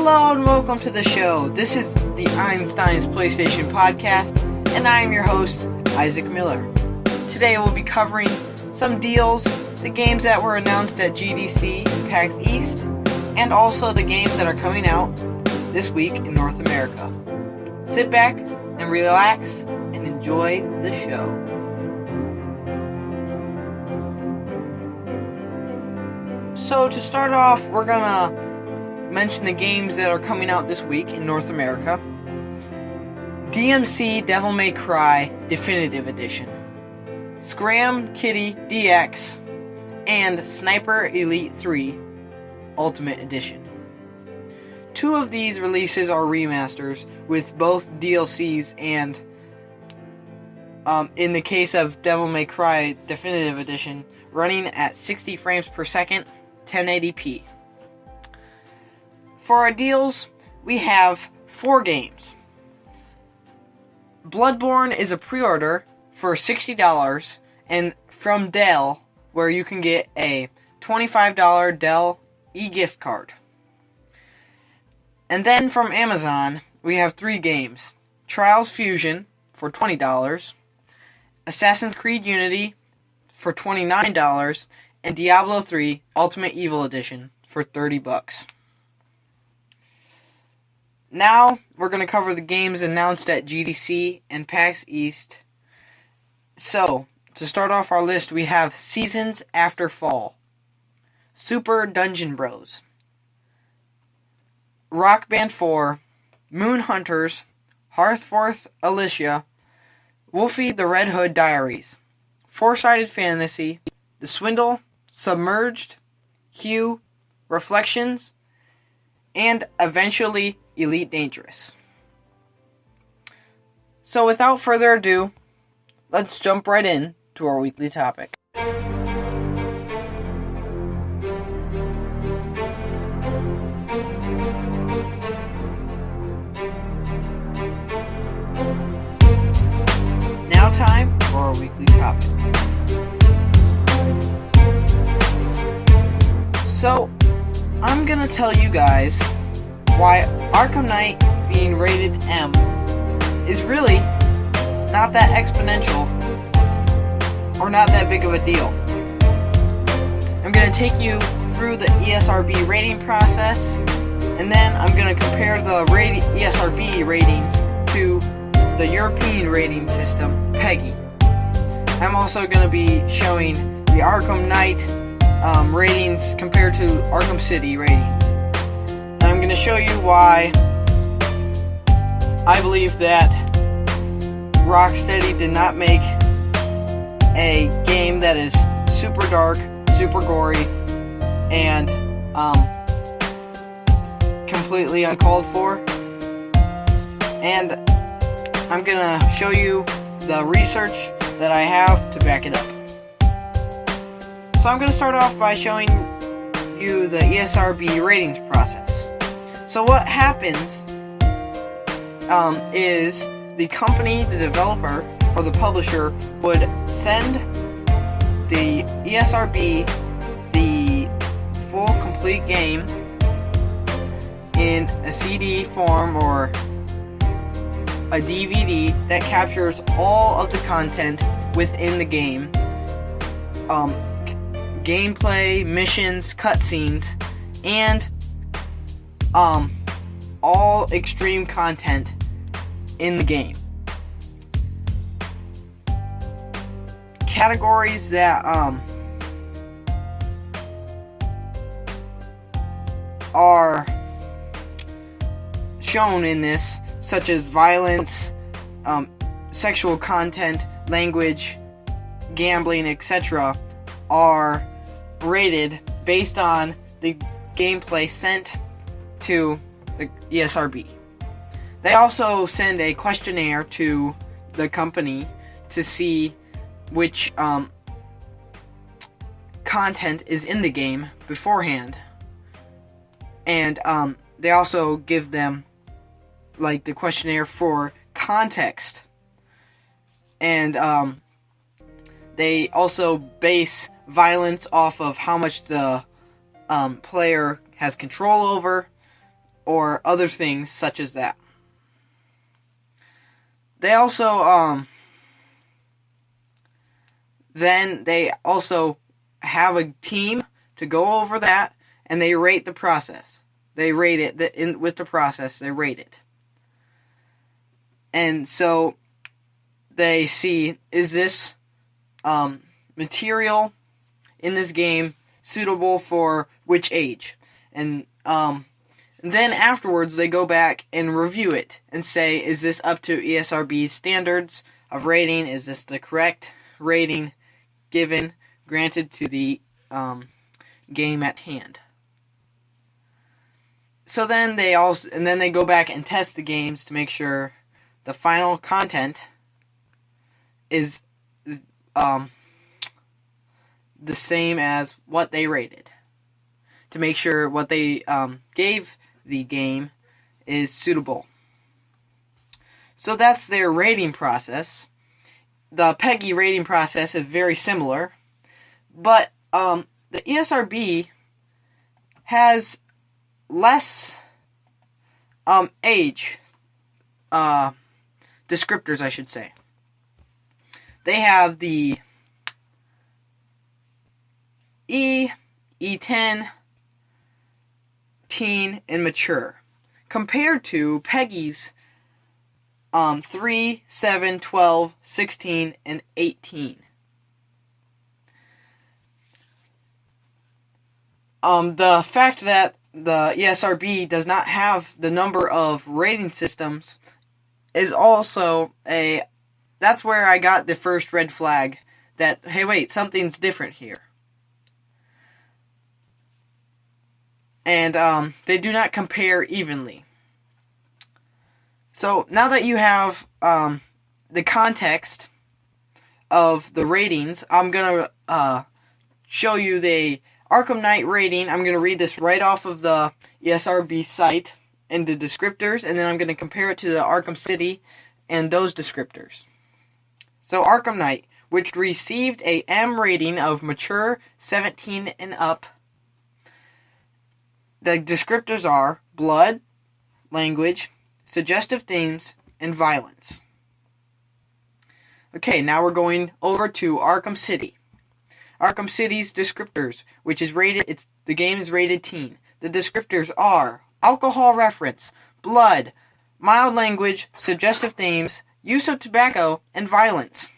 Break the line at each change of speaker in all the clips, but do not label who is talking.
Hello and welcome to the show. This is the Einstein's PlayStation podcast, and I am your host, Isaac Miller. Today we'll be covering some deals, the games that were announced at GDC, PAX East, and also the games that are coming out this week in North America. Sit back and relax and enjoy the show. So to start off, we're gonna mention the games that are coming out this week in North America. DMC Devil May Cry Definitive Edition, Scram Kitty DX, and Sniper Elite 3 Ultimate Edition. Two of these releases are remasters, with both DLCs and, in the case of Devil May Cry Definitive Edition, running at 60 frames per second, 1080p. For our deals, we have 4 games. Bloodborne is a pre-order for $60, and from Dell, where you can get a $25 Dell e-gift card. And then from Amazon, we have 3 games. Trials Fusion for $20, Assassin's Creed Unity for $29, and Diablo 3 Ultimate Evil Edition for $30. Now, we're going to cover the games announced at GDC and PAX East. So, to start off our list, we have Seasons After Fall, Super Dungeon Bros, Rock Band 4, Moon Hunters, Hearthforth Alicia, Wolfie the Red Hood Diaries, Four-Sided Fantasy, The Swindle, Submerged, Hue, Reflections, and eventually Elite Dangerous. So without further ado, let's jump right in to our weekly topic. Now time for our weekly topic. So, I'm gonna tell you guys why Arkham Knight being rated M is really not that exponential or not that big of a deal. I'm going to take you through the ESRB rating process, and then I'm going to compare the ESRB ratings to the European rating system, PEGI. I'm also going to be showing the Arkham Knight ratings compared to Arkham City ratings. I'm going to show you why I believe that Rocksteady did not make a game that is super dark, super gory, and completely uncalled for. And I'm going to show you the research that I have to back it up. So I'm going to start off by showing you the ESRB ratings process. So what happens is the company, the developer, or the publisher would send the ESRB the full complete game in a CD form or a DVD that captures all of the content within the game. Gameplay, missions, cutscenes, and all extreme content in the game. Categories that are shown in this, such as violence, sexual content, language, gambling, etc., are rated based on the gameplay sent to the ESRB. They also send a questionnaire to the company to see which content is in the game beforehand. And they also give them like the questionnaire for context. And they also base violence off of how much the player has control over, or other things such as that. They also then they also have a team to go over that, and they rate the process. They rate it with the process. They rate it, and so they see, is this material in this game suitable for which age, and then afterwards they go back and review it and say, is this up to ESRB's standards of rating? Is this the correct rating granted to the game at hand? So then they go back and test the games to make sure the final content is the same as what they rated, to make sure what they gave the game is suitable. So that's their rating process. The PEGI rating process is very similar, but the ESRB has less age descriptors, I should say. They have the E10, teen, and mature, compared to PEGI's 3, 7, 12, 16, and 18. The fact that the ESRB does not have the number of rating systems is also that's where I got the first red flag that, hey, wait, something's different here. And they do not compare evenly. So now that you have the context of the ratings, I'm going to show you the Arkham Knight rating. I'm going to read this right off of the ESRB site and the descriptors, and then I'm going to compare it to the Arkham City and those descriptors. So Arkham Knight, which received a M rating of mature 17 and up. The descriptors are blood, language, suggestive themes, and violence. Okay, now we're going over to Arkham City. Arkham City's descriptors, which is rated, the game is rated teen. The descriptors are alcohol reference, blood, mild language, suggestive themes, use of tobacco, and violence.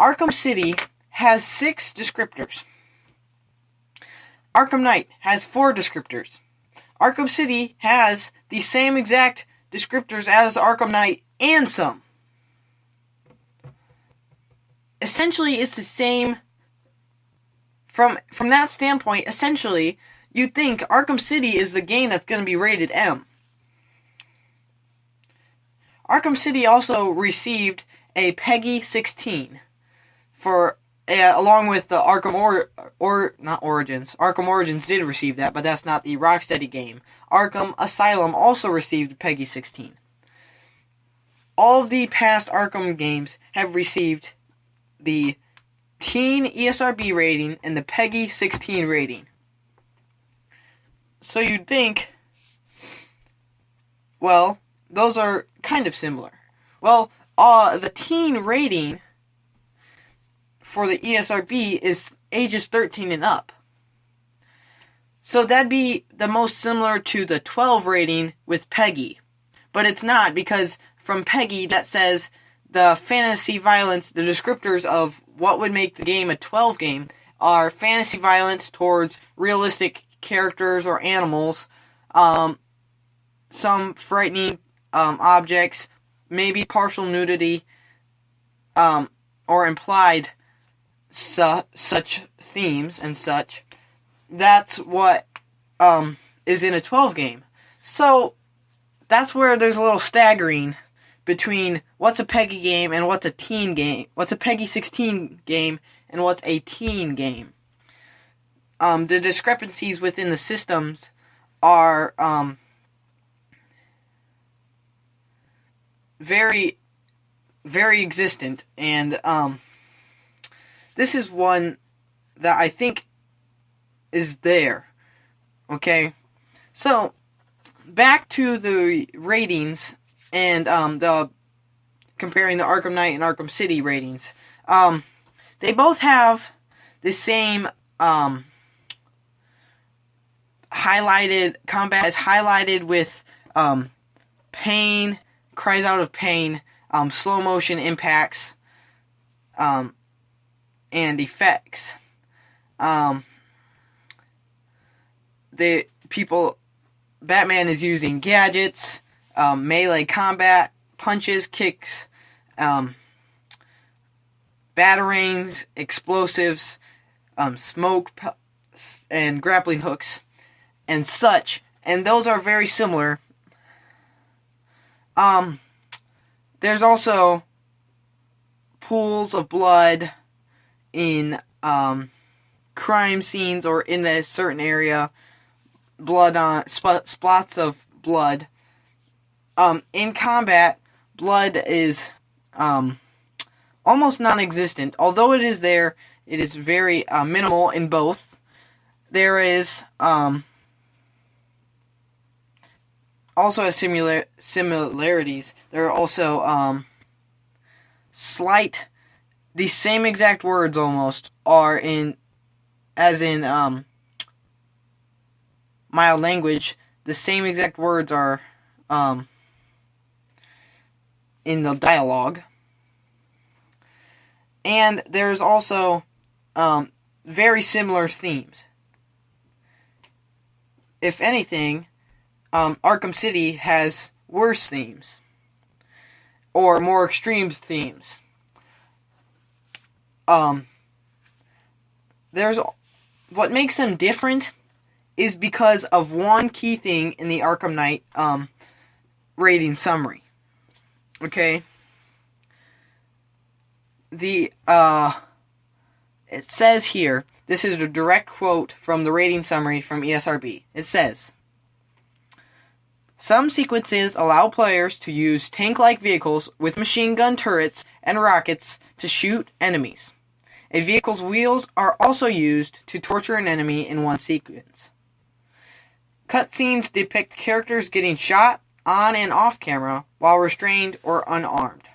Arkham City has 6 descriptors. Arkham Knight has 4 descriptors. Arkham City has the same exact descriptors as Arkham Knight and some. Essentially, it's the same. From that standpoint, essentially, you'd think Arkham City is the game that's going to be rated M. Arkham City also received a PEGI 16 along with the Arkham Origins. Arkham Origins did receive that, but that's not the Rocksteady game. Arkham Asylum also received PEGI 16. All of the past Arkham games have received the teen ESRB rating and the PEGI 16 rating. So you'd think, well, those are kind of similar. Well, the teen rating for the ESRB is ages 13 and up. So that'd be the most similar to the 12 rating with PEGI. But it's not, because from PEGI that says the fantasy violence, the descriptors of what would make the game a 12 game are fantasy violence towards realistic characters or animals, some frightening objects, maybe partial nudity, or implied such themes and such. That's what is in a 12 game. So that's where there's a little staggering between what's a PEGI game and what's a teen game. What's a PEGI 16 game and what's a teen game. The discrepancies within the systems are very, very existent, and this is one that I think is there. Okay? So, back to the ratings and the comparing the Arkham Knight and Arkham City ratings. They both have the same highlighted combat is highlighted with pain, cries out of pain, slow motion impacts, and effects. Batman is using gadgets, melee combat, punches, kicks, batarangs, explosives, smoke, and grappling hooks, and such. And those are very similar. There's also pools of blood in crime scenes or in a certain area. Blood on spots of blood. In combat, blood is almost non-existent. Although it is there, it is very minimal in both. There is also as similarities. There are also the same exact words almost are in mild language. The same exact words are in the dialogue. And there's also very similar themes. If anything, Arkham City has worse themes. Or more extreme themes. What makes them different is because of one key thing in the Arkham Knight rating summary. Okay? It says here, this is a direct quote from the rating summary from ESRB. It says, some sequences allow players to use tank-like vehicles with machine gun turrets and rockets to shoot enemies. A vehicle's wheels are also used to torture an enemy in one sequence. Cutscenes depict characters getting shot on and off camera while restrained or unarmed.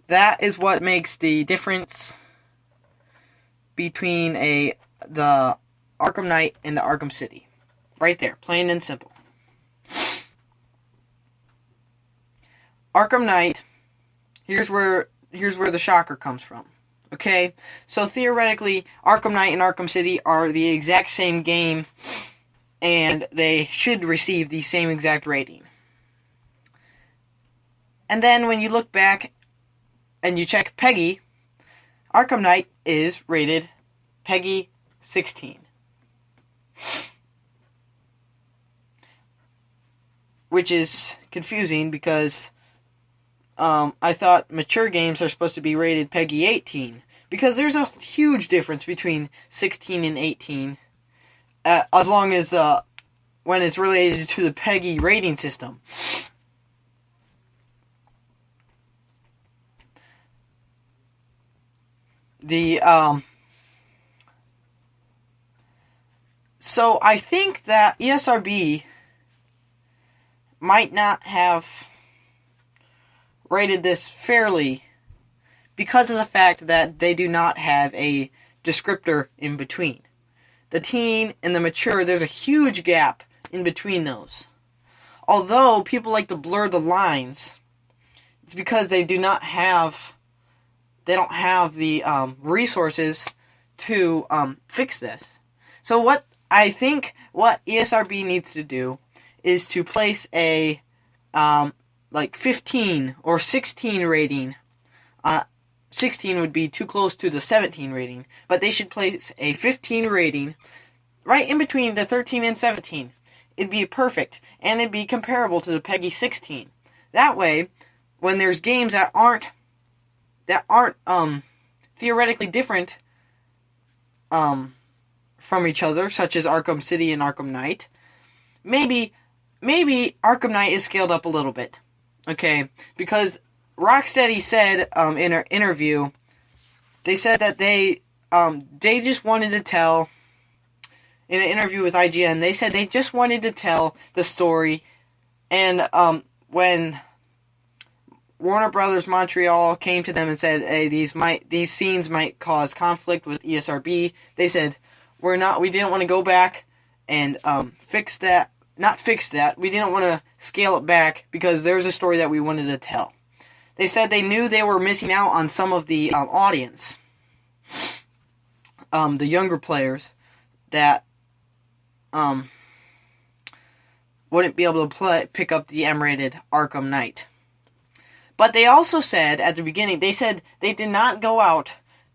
That is what makes the difference between the Arkham Knight and the Arkham City. Right there, plain and simple. Arkham Knight, here's where the shocker comes from. Okay? So theoretically, Arkham Knight and Arkham City are the exact same game, and they should receive the same exact rating. And then when you look back and you check PEGI, Arkham Knight is rated PEGI 16. Which is confusing because I thought mature games are supposed to be rated PEGI 18. Because there's a huge difference between 16 and 18. As long as when it's related to the PEGI rating system. So I think that ESRB might not have rated this fairly because of the fact that they do not have a descriptor in between. The teen and the mature, there's a huge gap in between those. Although people like to blur the lines, it's because they don't have the resources to fix this. So what ESRB needs to do is to place a 15 or 16 rating. 16 would be too close to the 17 rating, but they should place a 15 rating right in between the 13 and 17. It'd be perfect, and it'd be comparable to the PEGI 16. That way, when there's games that aren't theoretically different from each other, such as Arkham City and Arkham Knight, maybe Arkham Knight is scaled up a little bit. Okay, because Rocksteady said in an interview, they said that they they just wanted to tell, in an interview with IGN, they said they just wanted to tell the story, and when Warner Brothers Montreal came to them and said, "Hey, these scenes might cause conflict with ESRB," they said, we didn't want to go back and fix that. Not fix that. We didn't want to scale it back because there's a story that we wanted to tell. They said they knew they were missing out on some of the audience, the younger players that wouldn't be able to pick up the M-rated Arkham Knight. But they also said at the beginning, they said they did not go out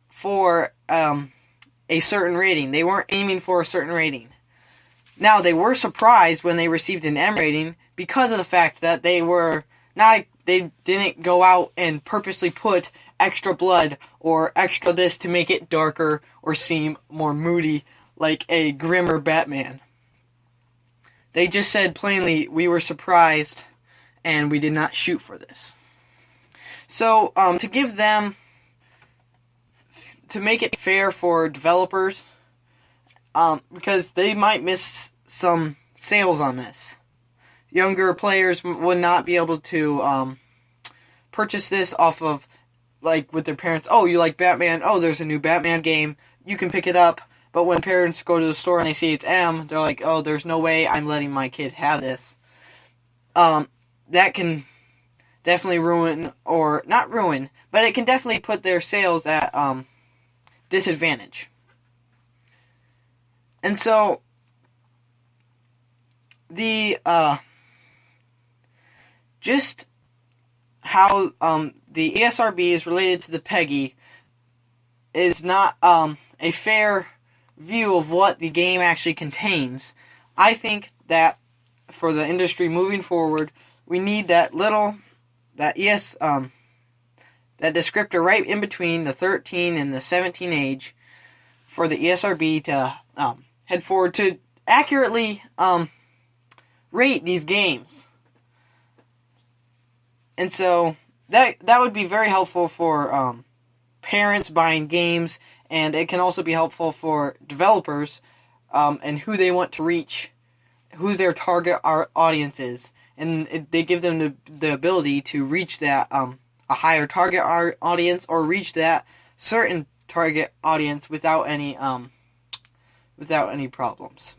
for a certain rating. They weren't aiming for a certain rating. Now, they were surprised when they received an M rating because of the fact that they didn't go out and purposely put extra blood or extra this to make it darker or seem more moody like a grimmer Batman. They just said plainly, we were surprised and we did not shoot for this. So, to make it fair for developers, because they might miss some sales on this. Younger players would not be able to purchase this off of, like, with their parents. Oh, you like Batman? Oh, there's a new Batman game. You can pick it up. But when parents go to the store and they see it's M, they're like, oh, there's no way I'm letting my kid have this. That can definitely ruin, or not ruin, but it can definitely put their sales at disadvantage. And so, just how the ESRB is related to the PEGI is not a fair view of what the game actually contains. I think that for the industry moving forward, we need that descriptor right in between the 13 and the 17 age for the ESRB to head forward to accurately rate these games. And so that would be very helpful for parents buying games, and it can also be helpful for developers and who they want to reach, who's their target audience is. And they give them the ability to reach that a higher target audience, or reach that certain target audience without any problems.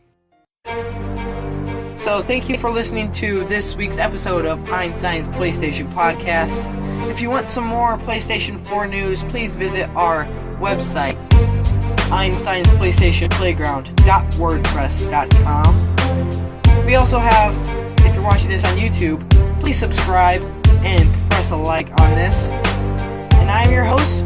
So thank you for listening to this week's episode of Einstein's PlayStation Podcast. If you want some more PlayStation 4 news, please visit our website, einsteinsplaystationplayground.wordpress.com. We also have, if you're watching this on YouTube, please subscribe and press a like on this. And I'm your host,